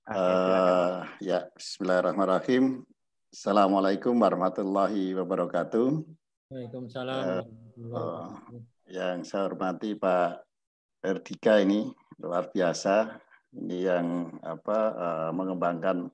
Oke, silakan. Ya, bismillahirrahmanirrahim. Assalamualaikum warahmatullahi wabarakatuh. Waalaikumsalam Eh, warahmatullahi eh, wabarakatuh. yang saya hormati Pak Erdika ini luar biasa. Ini yang mengembangkan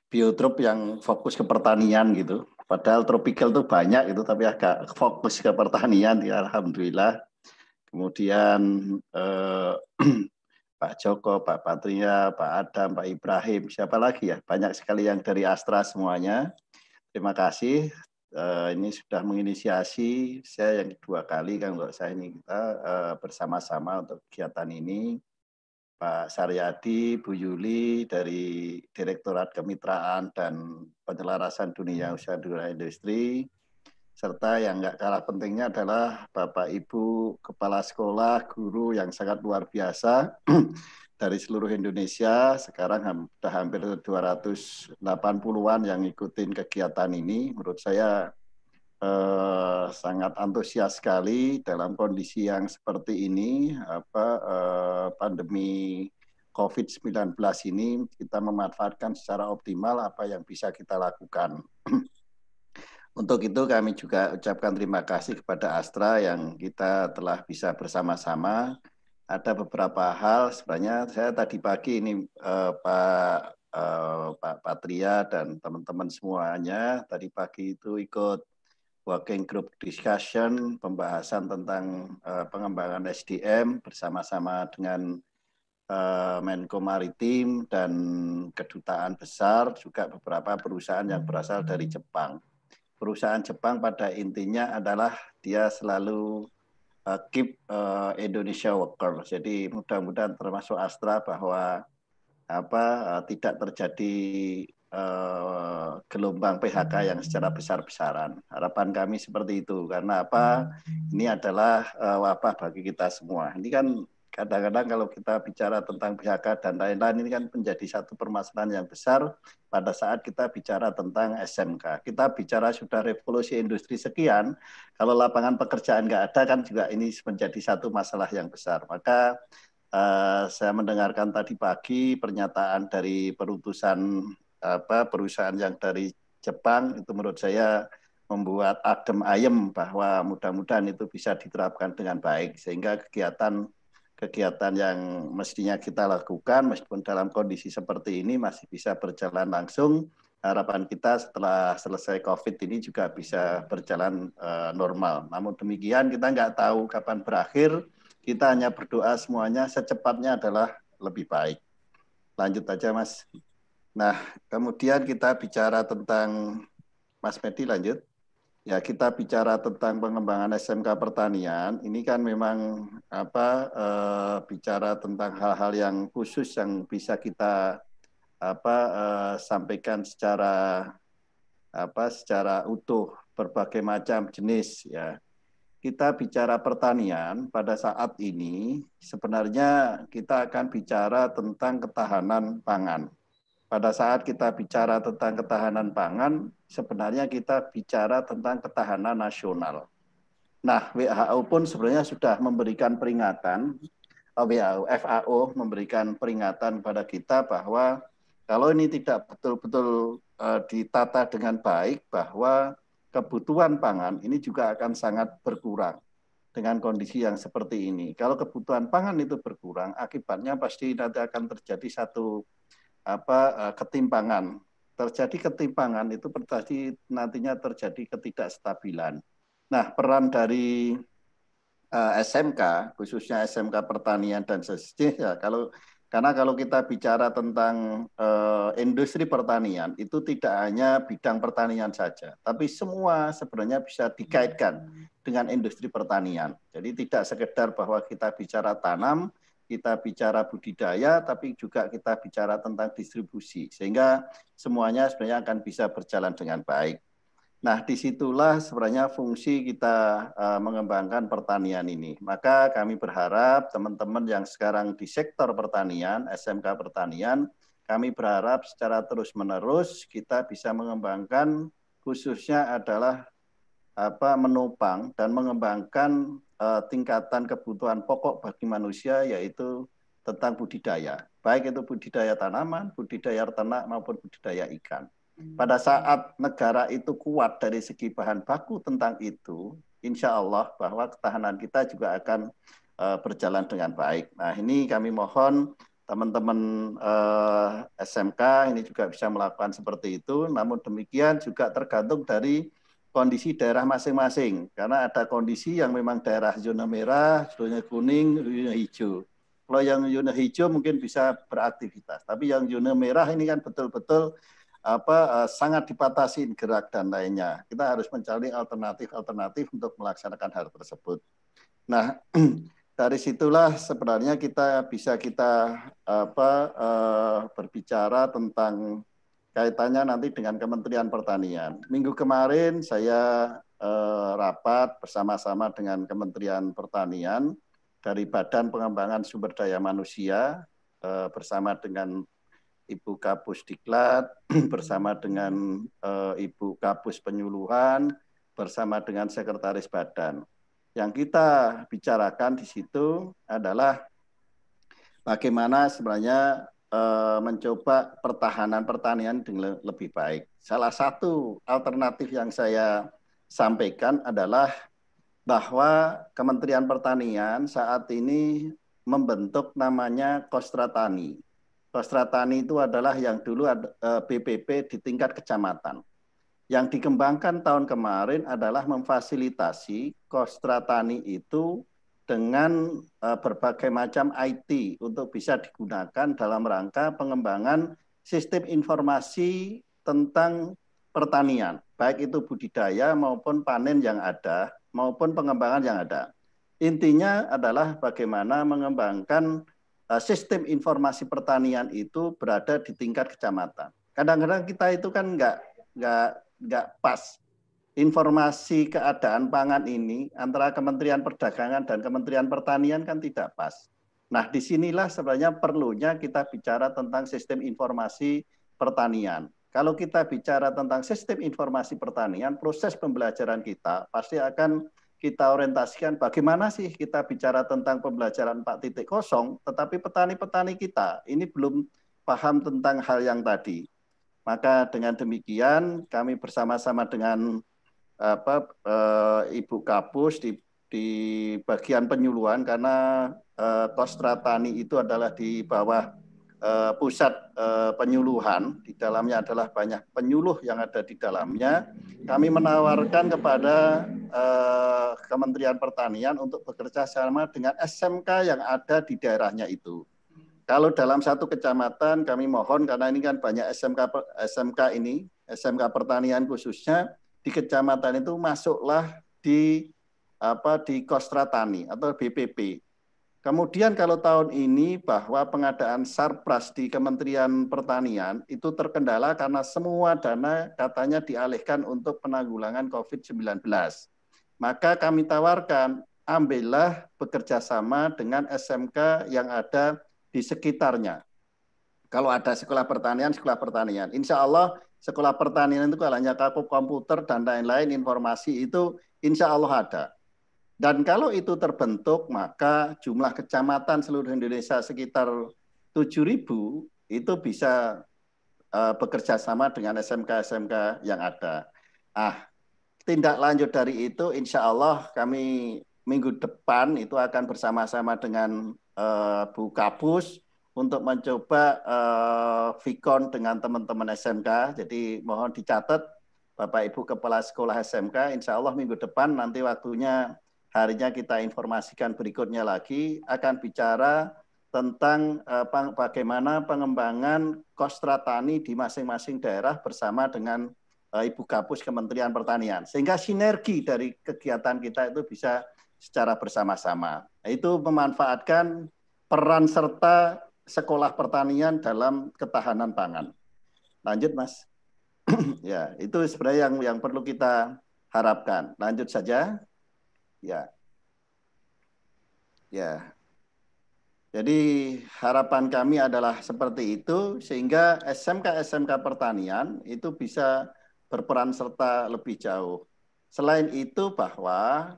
biotrop yang fokus ke pertanian gitu. Padahal tropical itu banyak itu, tapi agak fokus ke pertanian. Ya, alhamdulillah. Kemudian eh, Pak Joko, Pak Patria, Pak Adam, Pak Ibrahim, siapa lagi ya? Banyak sekali yang dari Astra semuanya. Terima kasih. Ini sudah menginisiasi saya yang kedua kali kan untuk saya ini kita bersama-sama untuk kegiatan ini. Pak Saryadi, Bu Yuli dari Direktorat Kemitraan dan Penyelarasan Dunia Usaha Dunia Industri, serta yang nggak kalah pentingnya adalah Bapak Ibu Kepala Sekolah, guru yang sangat luar biasa dari seluruh Indonesia. Sekarang sudah hampir 280-an yang ngikutin kegiatan ini. Menurut saya sangat antusias sekali dalam kondisi yang seperti ini, pandemi COVID-19 ini kita memanfaatkan secara optimal apa yang bisa kita lakukan. Untuk itu kami juga ucapkan terima kasih kepada Astra yang kita telah bisa bersama-sama. Ada beberapa hal sebenarnya saya tadi pagi ini Pak Patria dan teman-teman semuanya tadi pagi itu ikut working group discussion pembahasan tentang pengembangan SDM bersama-sama dengan Menko Maritim dan kedutaan besar juga beberapa perusahaan yang berasal dari Jepang. Perusahaan Jepang pada intinya adalah dia selalu keep Indonesia worker. Jadi mudah-mudahan termasuk Astra bahwa tidak terjadi gelombang PHK yang secara besar-besaran. Harapan kami seperti itu karena ini adalah wabah bagi kita semua. Ini kan kadang-kadang kalau kita bicara tentang PHK dan lain-lain ini kan menjadi satu permasalahan yang besar pada saat kita bicara tentang SMK. Kita bicara sudah revolusi industri sekian, kalau lapangan pekerjaan nggak ada kan juga ini menjadi satu masalah yang besar. Maka saya mendengarkan tadi pagi pernyataan dari perusahaan yang dari Jepang, itu menurut saya membuat adem ayem bahwa mudah-mudahan itu bisa diterapkan dengan baik sehingga kegiatan yang mestinya kita lakukan meskipun dalam kondisi seperti ini masih bisa berjalan langsung. Harapan kita setelah selesai COVID ini juga bisa berjalan normal. Namun demikian kita nggak tahu kapan berakhir. Kita hanya berdoa semuanya secepatnya adalah lebih baik. Lanjut aja Mas. Nah, kemudian kita bicara tentang Mas Medi lanjut. Ya, kita bicara tentang pengembangan SMK pertanian. Ini kan memang bicara tentang hal-hal yang khusus yang bisa kita sampaikan secara utuh berbagai macam jenis ya. Kita bicara pertanian pada saat ini sebenarnya kita akan bicara tentang ketahanan pangan. Pada saat kita bicara tentang ketahanan pangan, sebenarnya kita bicara tentang ketahanan nasional. Nah, WHO pun sebenarnya sudah memberikan peringatan, FAO memberikan peringatan pada kita bahwa kalau ini tidak betul-betul ditata dengan baik, bahwa kebutuhan pangan ini juga akan sangat berkurang dengan kondisi yang seperti ini. Kalau kebutuhan pangan itu berkurang, akibatnya pasti nanti akan terjadi satu ketimpangan. Terjadi ketimpangan itu berarti nantinya terjadi ketidakstabilan. Nah, peran dari SMK, khususnya SMK pertanian dan sejenisnya, karena kalau kita bicara tentang industri pertanian, itu tidak hanya bidang pertanian saja, tapi semua sebenarnya bisa dikaitkan dengan industri pertanian. Jadi tidak sekedar bahwa kita bicara tanam, kita bicara budidaya, tapi juga kita bicara tentang distribusi, sehingga semuanya sebenarnya akan bisa berjalan dengan baik. Nah, disitulah sebenarnya fungsi kita mengembangkan pertanian ini. Maka kami berharap teman-teman yang sekarang di sektor pertanian, SMK pertanian, kami berharap secara terus-menerus kita bisa mengembangkan khususnya adalah menopang dan mengembangkan tingkatan kebutuhan pokok bagi manusia, yaitu tentang budidaya, baik itu budidaya tanaman, budidaya ternak maupun budidaya ikan. Pada saat negara itu kuat dari segi bahan baku tentang itu, insya Allah bahwa ketahanan kita juga akan berjalan dengan baik. Nah, ini kami mohon teman-teman SMK ini juga bisa melakukan seperti itu, namun demikian juga tergantung dari kondisi daerah masing-masing, karena ada kondisi yang memang daerah zona merah, zona kuning, zona hijau. Kalau yang zona hijau mungkin bisa beraktivitas, tapi yang zona merah ini kan betul-betul sangat dibatasi gerak dan lainnya. Kita harus mencari alternatif untuk melaksanakan hal tersebut. Nah, dari situlah sebenarnya kita berbicara tentang kaitannya nanti dengan Kementerian Pertanian. Minggu kemarin saya rapat bersama-sama dengan Kementerian Pertanian dari Badan Pengembangan Sumber Daya Manusia bersama dengan Ibu Kapus Diklat, bersama dengan Ibu Kapus Penyuluhan, bersama dengan Sekretaris Badan. Yang kita bicarakan di situ adalah bagaimana sebenarnya mencoba pertahanan pertanian dengan lebih baik. Salah satu alternatif yang saya sampaikan adalah bahwa Kementerian Pertanian saat ini membentuk namanya Kostra Tani. Kostra Tani itu adalah yang dulu BPP di tingkat kecamatan. Yang dikembangkan tahun kemarin adalah memfasilitasi Kostra Tani itu dengan berbagai macam IT untuk bisa digunakan dalam rangka pengembangan sistem informasi tentang pertanian, baik itu budidaya maupun panen yang ada, maupun pengembangan yang ada. Intinya adalah bagaimana mengembangkan sistem informasi pertanian itu berada di tingkat kecamatan. Kadang-kadang kita itu kan nggak pas. Informasi keadaan pangan ini antara Kementerian Perdagangan dan Kementerian Pertanian kan tidak pas. Nah, disinilah sebenarnya perlunya kita bicara tentang sistem informasi pertanian. Kalau kita bicara tentang sistem informasi pertanian, proses pembelajaran kita pasti akan kita orientasikan bagaimana sih kita bicara tentang pembelajaran 4.0, tetapi petani-petani kita ini belum paham tentang hal yang tadi. Maka dengan demikian kami bersama-sama dengan Ibu Kapus di bagian penyuluhan, karena Kostra Tani itu adalah di bawah pusat penyuluhan, di dalamnya adalah banyak penyuluh yang ada di dalamnya. Kami menawarkan kepada Kementerian Pertanian untuk bekerja sama dengan SMK yang ada di daerahnya itu. Kalau dalam satu kecamatan kami mohon, karena ini kan banyak SMK pertanian khususnya di kecamatan itu masuklah di Kostra Tani atau BPP. Kemudian kalau tahun ini bahwa pengadaan Sarpras di Kementerian Pertanian itu terkendala karena semua dana katanya dialihkan untuk penanggulangan COVID-19. Maka kami tawarkan, ambillah bekerja sama dengan SMK yang ada di sekitarnya. Kalau ada sekolah pertanian, insya Allah sekolah pertanian itu kalau hanya komputer dan lain-lain informasi itu insya Allah ada. Dan kalau itu terbentuk, maka jumlah kecamatan seluruh Indonesia sekitar 7.000 itu bisa bekerja sama dengan SMK-SMK yang ada. Tindak lanjut dari itu, insya Allah kami minggu depan itu akan bersama-sama dengan Bu Kapus untuk mencoba Vicon dengan teman-teman SMK. Jadi mohon dicatat Bapak Ibu Kepala Sekolah SMK, insya Allah minggu depan nanti waktunya harinya kita informasikan berikutnya lagi, akan bicara tentang bagaimana pengembangan Kostra Tani di masing-masing daerah bersama dengan Ibu Kapus Kementerian Pertanian. Sehingga sinergi dari kegiatan kita itu bisa secara bersama-sama. Itu memanfaatkan peran serta sekolah pertanian dalam ketahanan pangan. Lanjut, Mas. Ya, itu sebenarnya yang perlu kita harapkan. Lanjut saja. Ya. Jadi harapan kami adalah seperti itu, sehingga SMK-SMK pertanian itu bisa berperan serta lebih jauh. Selain itu bahwa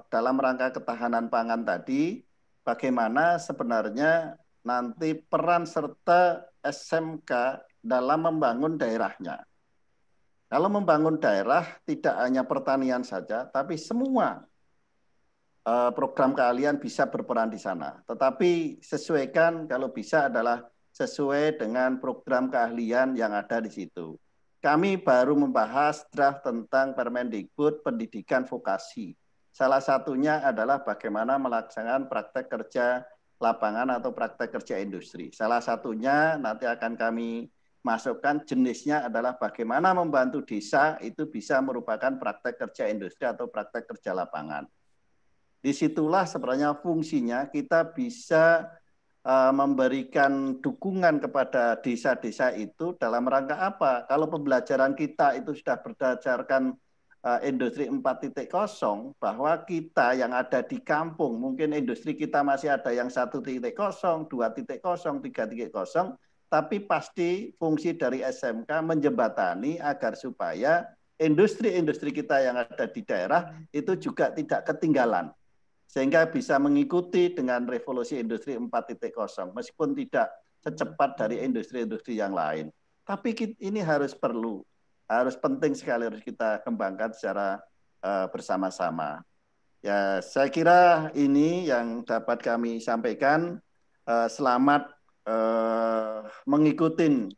dalam rangka ketahanan pangan tadi, bagaimana sebenarnya nanti peran serta SMK dalam membangun daerahnya. Kalau membangun daerah tidak hanya pertanian saja, tapi semua program keahlian bisa berperan di sana. Tetapi sesuaikan kalau bisa adalah sesuai dengan program keahlian yang ada di situ. Kami baru membahas draft tentang Permendikbud pendidikan vokasi. Salah satunya adalah bagaimana melaksanakan praktek kerja lapangan atau praktek kerja industri. Salah satunya nanti akan kami masukkan jenisnya adalah bagaimana membantu desa itu bisa merupakan praktek kerja industri atau praktek kerja lapangan. Disitulah sebenarnya fungsinya kita bisa memberikan dukungan kepada desa-desa itu dalam rangka apa? Kalau pembelajaran kita itu sudah berdasarkan industri 4.0, bahwa kita yang ada di kampung, mungkin industri kita masih ada yang 1.0, 2.0, 3.0, tapi pasti fungsi dari SMK menjembatani agar supaya industri-industri kita yang ada di daerah itu juga tidak ketinggalan, sehingga bisa mengikuti dengan revolusi industri 4.0, meskipun tidak secepat dari industri-industri yang lain. Tapi ini harus penting sekali harus kita kembangkan secara bersama-sama. Ya, saya kira ini yang dapat kami sampaikan. Selamat mengikuti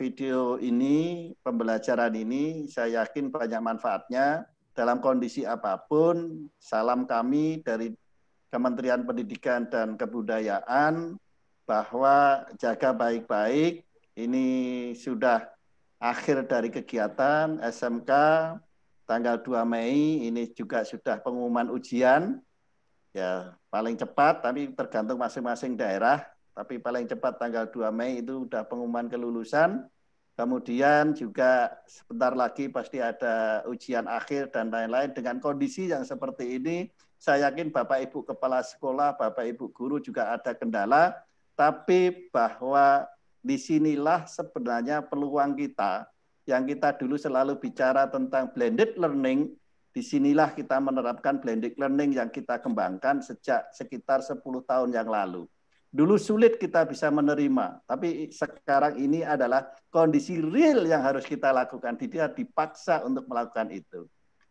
video ini, pembelajaran ini. Saya yakin banyak manfaatnya. Dalam kondisi apapun, salam kami dari Kementerian Pendidikan dan Kebudayaan bahwa jaga baik-baik. Ini sudah akhir dari kegiatan SMK tanggal 2 Mei, ini juga sudah pengumuman ujian. Ya, paling cepat, tapi tergantung masing-masing daerah. Tapi paling cepat tanggal 2 Mei itu sudah pengumuman kelulusan. Kemudian juga sebentar lagi pasti ada ujian akhir dan lain-lain. Dengan kondisi yang seperti ini, saya yakin Bapak Ibu Kepala Sekolah, Bapak Ibu Guru juga ada kendala. Tapi bahwa disinilah sebenarnya peluang kita, yang kita dulu selalu bicara tentang blended learning. Disinilah kita menerapkan blended learning yang kita kembangkan sejak sekitar 10 tahun yang lalu. Dulu sulit kita bisa menerima, tapi sekarang ini adalah kondisi real yang harus kita lakukan. Tidak dipaksa untuk melakukan itu.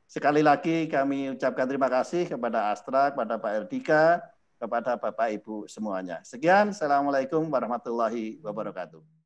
Sekali lagi kami ucapkan terima kasih kepada Astra, kepada Pak Erdika, kepada Bapak Ibu semuanya. Sekian, Assalamualaikum warahmatullahi wabarakatuh.